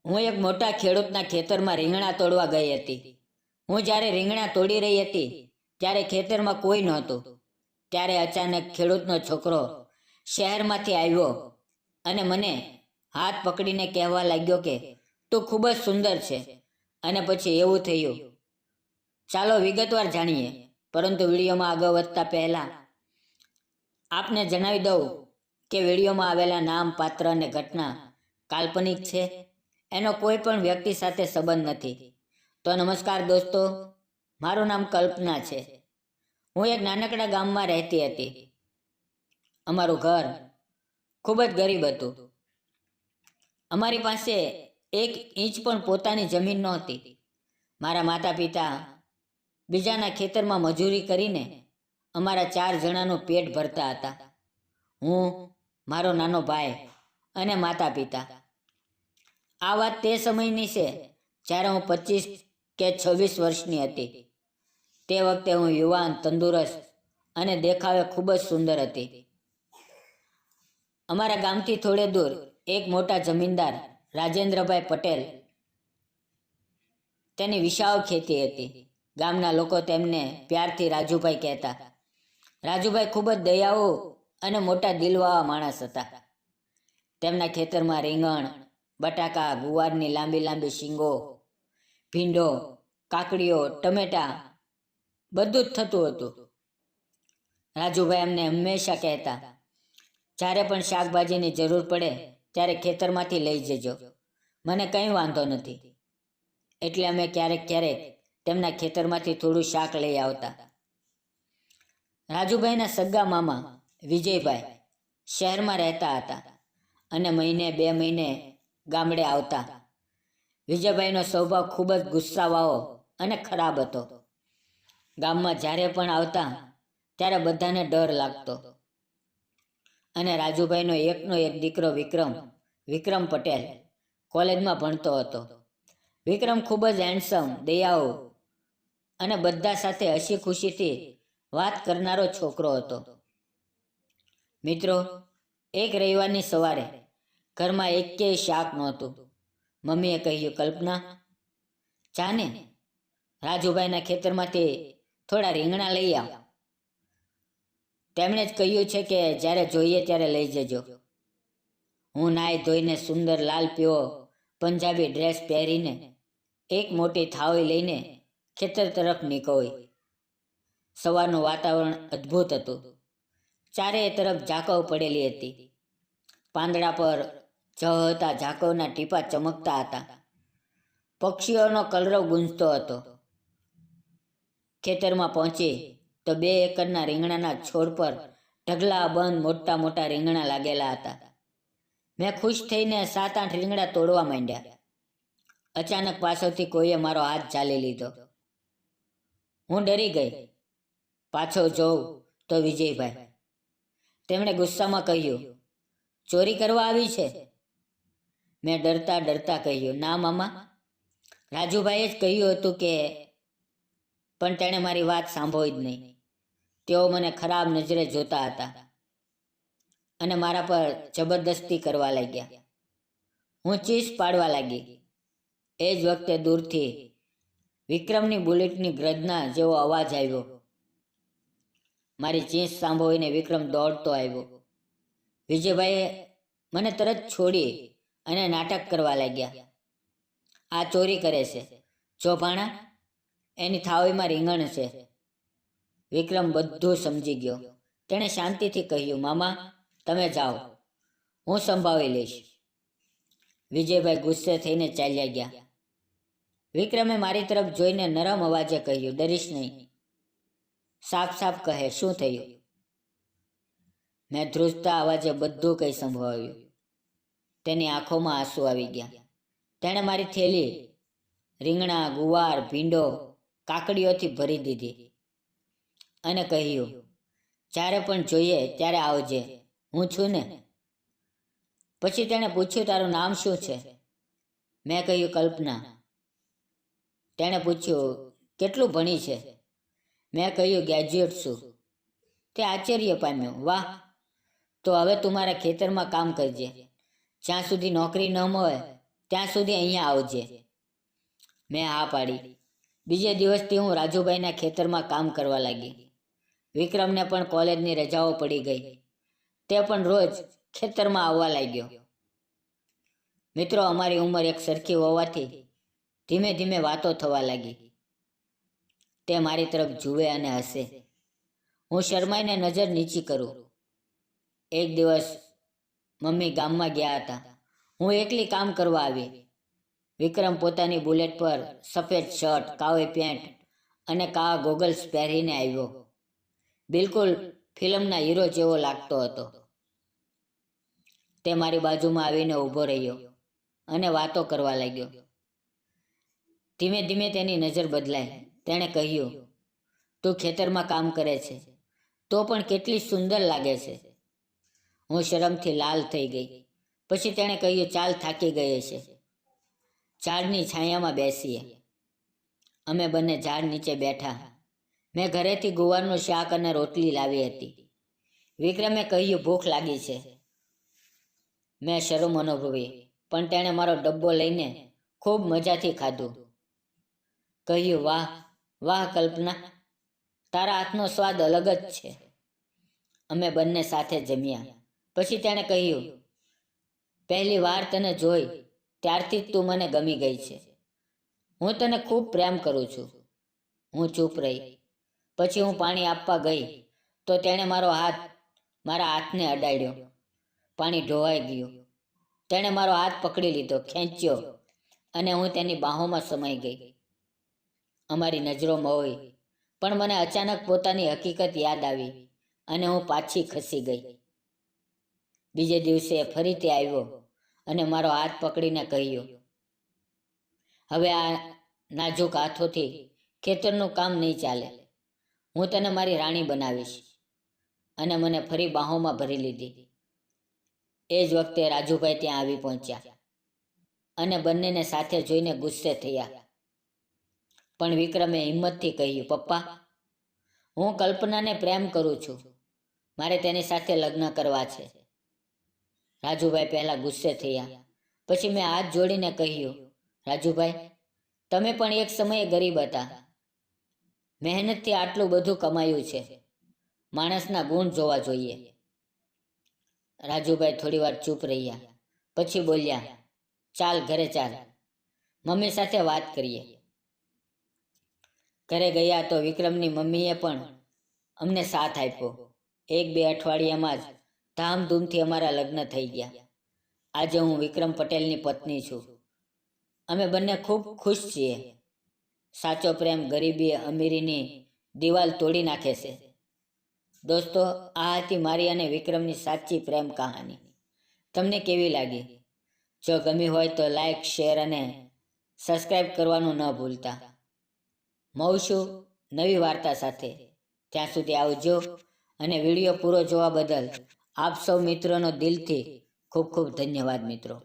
હું એક મોટા ખેડૂતના ખેતરમાં રીંગણા તોડવા ગઈ હતી. હું જ્યારે રીંગણા તોડી રહી હતી ત્યારે ખેતરમાં કોઈ નહોતું. ત્યારે અચાનક ખેડૂતનો છોકરો શહેરમાંથી આવ્યો અને મને હાથ પકડીને કહેવા લાગ્યો કે તું ખૂબ જ સુંદર છે. અને પછી એવું થયું. ચાલો વિગતવાર જાણીએ, પરંતુ વિડીયોમાં આગળ વધતા પહેલાં આપને જણાવી દઉં કે વિડીયોમાં આવેલા નામ, પાત્ર અને ઘટના કાલ્પનિક છે. એનો કોઈ પણ વ્યક્તિ સાથે સંબંધ નથી. તો નમસ્કાર દોસ્તો, મારું નામ કલ્પના છે. હું એક નાનકડા ગામમાં રહેતી હતી. અમારું ઘર ખૂબ જ ગરીબ હતું. અમારી પાસે 1 ઇંચ પણ પોતાની જમીન નહોતી. મારા માતા પિતા બીજાના ખેતરમાં મજૂરી કરીને અમારા 4 જણાનું પેટ ભરતા હતા. હું, મારો નાનો ભાઈ અને માતા પિતા. આ વાત તે સમયની છે જ્યારે હું 25 કે 26 વર્ષની હતી. તે વખતે હું યુવાન, તંદુરસ્ત અને દેખાવે ખૂબ જ સુંદર હતી. અમારા ગામથી થોડે દૂર એક મોટા જમીનદાર રાજેન્દ્રભાઈ પટેલ, તેની વિશાળ ખેતી હતી. ગામના લોકો તેમને પ્યારથી રાજુભાઈ કહેતા. રાજુભાઈ ખૂબ જ દયાળુ અને મોટા દિલવાળા માણસ હતા. તેમના ખેતરમાં રીંગણ, બટાકા, ગુવારની લાંબી લાંબી શીંગો, ભીંડો, કાકડીઓ, ટમેટા બધું જ થતું હતું. રાજુભાઈ અમને હંમેશા કહેતા, જ્યારે પણ શાકભાજીની જરૂર પડે ત્યારે ખેતરમાંથી લઈ જજો, મને કંઈ વાંધો નથી. એટલે અમે ક્યારેક ક્યારેક તેમના ખેતરમાંથી થોડું શાક લઈ આવતા. રાજુભાઈના સગા મામા વિજયભાઈ શહેરમાં રહેતા હતા અને મહિને 2 મહિને ગામડે આવતા. વિજયભાઈનો સ્વભાવ ખૂબ જ ગુસ્સાવાળો અને ખરાબ હતો. ગામમાં જ્યારે પણ આવતા ત્યારે બધાને ડર લાગતો. અને રાજુભાઈનો એકનો એક દીકરો વિક્રમ પટેલ કોલેજમાં ભણતો હતો. વિક્રમ ખૂબ જ હેન્ડસમ, દયાળુ અને બધા સાથે હસી ખુશીથી વાત કરનારો છોકરો હતો. મિત્રો, એક રવિવારની સવારે ઘરમાં એકેય શાક નહોતું. મમ્મીએ કહ્યું, કલ્પના, જાને રાજુભાઈના ખેતરમાંથી થોડા રીંગણા લઈ આવ. તેમણે જ કહ્યું છે કે જ્યારે જોઈએ ત્યારે લઈ જજો. હું નાહી ધોઈને સુંદર લાલ પીળો પંજાબી ડ્રેસ પહેરીને એક મોટી થાળી લઈને ખેતર તરફ નીકળી. સવારનું વાતાવરણ અદ્ભુત હતું. ચારેય તરફ ઝાકળ પડેલી હતી. પાંદડા પર ઝળહળતા ઝાકળના ટીપાં ચમકતા હતા. પક્ષીઓનો કલરવ ગુંજતો હતો. ખેતરમાં પહોંચી તો 2 એકરના રીંગણાના છોડ પર ઢગલાબંધ મોટા મોટા રીંગણા લાગેલા હતા. મેં ખુશ થઈને 7-8 રીંગણા તોડવા માંડ્યા. અચાનક પાછળથી કોઈએ મારો હાથ ઝાલી લીધો. હું ડરી ગઈ. પાછો જોઉં તો વિજયભાઈ. તેમણે ગુસ્સામાં કહ્યું, ચોરી કરવા આવી છે? મેં ડરતા ડરતા કહ્યું, ના મામા, રાજુભાઈએ જ કહ્યું હતું કે. પણ તેણે મારી વાત સાંભળી જ નહીં. તેઓ મને ખરાબ નજરે જોતા હતા અને મારા પર જબરદસ્તી કરવા લાગ્યા. હું ચીસ પાડવા લાગી. એ જ વખતે દૂરથી વિક્રમની બુલેટની ગર્જના જેવો અવાજ આવ્યો. મારી ચીસ સાંભળીને વિક્રમ દોડતો આવ્યો. વિજયભાઈએ મને તરત છોડી અને નાટક કરવા લાગ્યા. આ ચોરી કરે છે, જો ભાણા, એની થાળીમાં રીંગણ છે. વિક્રમ બધું સમજી ગયો. તેણે શાંતિથી કહ્યું, મામા, તમે જાઓ, હું સંભાળી લઈશ. વિજયભાઈ ગુસ્સે થઈને ચાલ્યા ગયા. વિક્રમે મારી તરફ જોઈને નરમ અવાજે કહ્યું, ડરીશ નહીં, સાફ સાફ કહે, શું થયું? મેં ધ્રુજતા અવાજે બધું કંઈ સંભળાવ્યું. તેની આંખોમાં આંસુ આવી ગયા. તેણે મારી થેલી રીંગણા, ગુવાર, ભીંડો, કાકડીઓથી ભરી દીધી અને કહ્યું, જ્યારે પણ જોઈએ ત્યારે આવજે, હું છું ને. પછી તેણે પૂછ્યું, તારું નામ શું છે? મેં કહ્યું, કલ્પના. તેણે પૂછ્યું, કેટલું ભણી છે? મેં કહ્યું, ગ્રેજ્યુએટ છું. તે આશ્ચર્ય પામ્યો. વાહ, તો હવે તું મારા ખેતરમાં કામ કરજે. જ્યાં સુધી નોકરી ન મળે ત્યાં સુધી અહીંયા આવજે. મેં હા પાડી. બીજે દિવસથી હું રાજુભાઈના ખેતરમાં કામ કરવા લાગી. વિક્રમને પણ કોલેજની રજાઓ પડી ગઈ. તે પણ રોજ ખેતરમાં આવવા લાગ્યો. મિત્રો, અમારી ઉંમર એક સરખી હોવાથી ધીમે ધીમે વાતો થવા લાગી. તે મારી તરફ જુએ અને હસે. હું શરમાઈને નજર નીચી કરું. એક દિવસ મમ્મી ગામમાં ગયા હતા. હું એકલી કામ કરવા આવી. વિક્રમ પોતાની બુલેટ પર સફેદ શર્ટ, કાળી પેન્ટ અને કાળા ગોગલ્સ પહેરીને આવ્યો. બિલકુલ ફિલ્મના હીરો જેવો લાગતો હતો. તે મારી બાજુમાં આવીને ઊભો રહ્યો અને વાતો કરવા લાગ્યો. ધીમે ધીમે તેની નજર બદલાઈ. તેણે કહ્યું, તું ખેતરમાં કામ કરે છે તો પણ કેટલી સુંદર લાગે છે. હું શરમથી લાલ થઈ ગઈ. પછી તેણે કહ્યું, ચાલ, થાકી ગઈ છે, ઝાડની છાયામાં બેસીએ. અમે બંને ઝાડ નીચે બેઠા. મેં ઘરેથી ગુવારનું શાક અને રોટલી લાવી હતી. વિક્રમે કહ્યું, ભૂખ લાગી છે. મેં શરમ અનુભવી, પણ તેણે મારો ડબ્બો લઈને ખૂબ મજાથી ખાધું. કહ્યું, વાહ વાહ કલ્પના, તારા હાથનો સ્વાદ અલગ જ છે. અમે બંને સાથે જમ્યા. પછી તેણે કહ્યું, પહેલી વાર તને જોઈ ત્યારથી જ તું મને ગમી ગઈ છે. હું તને ખૂબ પ્રેમ કરું છું. હું ચૂપ રહી. પછી હું પાણી આપવા ગઈ તો તેણે મારા હાથને અડાડ્યો. પાણી ઢોળાઈ ગયું. તેણે મારો હાથ પકડી લીધો, ખેંચ્યો અને હું તેની બાહોમાં સમાઈ ગઈ. અમારી નજરો મોઈ, પણ મને અચાનક પોતાની હકીકત યાદ આવી અને હું પાછી ખસી ગઈ. બીજે દિવસે ફરીથી આવ્યો અને મારો હાથ પકડીને કહ્યું, હવે આ નાજુક હાથોથી ખેતરનું કામ નહીં ચાલે. હું તને મારી રાણી બનાવીશ. અને મને ફરી બાહોમાં ભરી લીધી. એ જ વખતે રાજુભાઈ ત્યાં આવી પહોંચ્યા અને બંનેને સાથે જોઈને ગુસ્સે થયા. પણ વિક્રમે હિંમતથી કહ્યું, પપ્પા, હું કલ્પનાને પ્રેમ કરું છું. મારે તેની સાથે લગ્ન કરવા છે. રાજુભાઈ પહેલા ગુસ્સે થયા. પછી મેં હાથ જોડીને કહ્યું, રાજુભાઈ, તમે પણ એક સમયે ગરીબ હતા. મહેનતથી આટલું બધું કમાયું છે. માણસના ગુણ જોવા જોઈએ. રાજુભાઈ થોડી વાર ચૂપ રહ્યા. પછી બોલ્યા, ચાલ ઘરે ચાલ, મમ્મી સાથે વાત કરીએ. ઘરે ગયા તો વિક્રમની મમ્મીએ પણ અમને સાથ આપ્યો. 1-2 અઠવાડિયામાં જ ધામધૂમથી અમારા લગ્ન થઈ ગયા. આજે હું વિક્રમ પટેલની પત્ની છું. અમે બંને ખૂબ ખુશ છીએ. સાચો પ્રેમ ગરીબી અમીરીની દિવાલ તોડી નાખે છે. દોસ્તો, આ હતી મારી અને વિક્રમની સાચી પ્રેમ કહાની. તમને કેવી લાગી? જો ગમી હોય તો લાઈક, શેર અને સબસ્ક્રાઈબ કરવાનું ન ભૂલતા. મળશું નવી વાર્તા સાથે. ત્યાં સુધી આવજો અને વિડીયો પૂરો જોવા બદલ આપ સૌ મિત્રોનો દિલથી ખૂબ ખૂબ ધન્યવાદ મિત્રો.